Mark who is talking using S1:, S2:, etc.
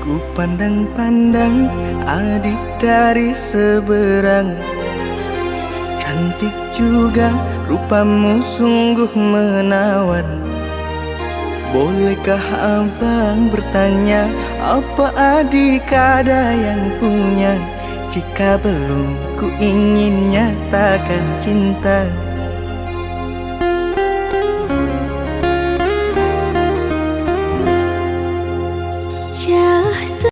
S1: Ku pandang-pandang adik dari seberang, cantik juga rupamu sungguh menawan. Bolehkah abang bertanya, apa adik ada yang punya? Jika belum, ku ingin nyatakan cinta.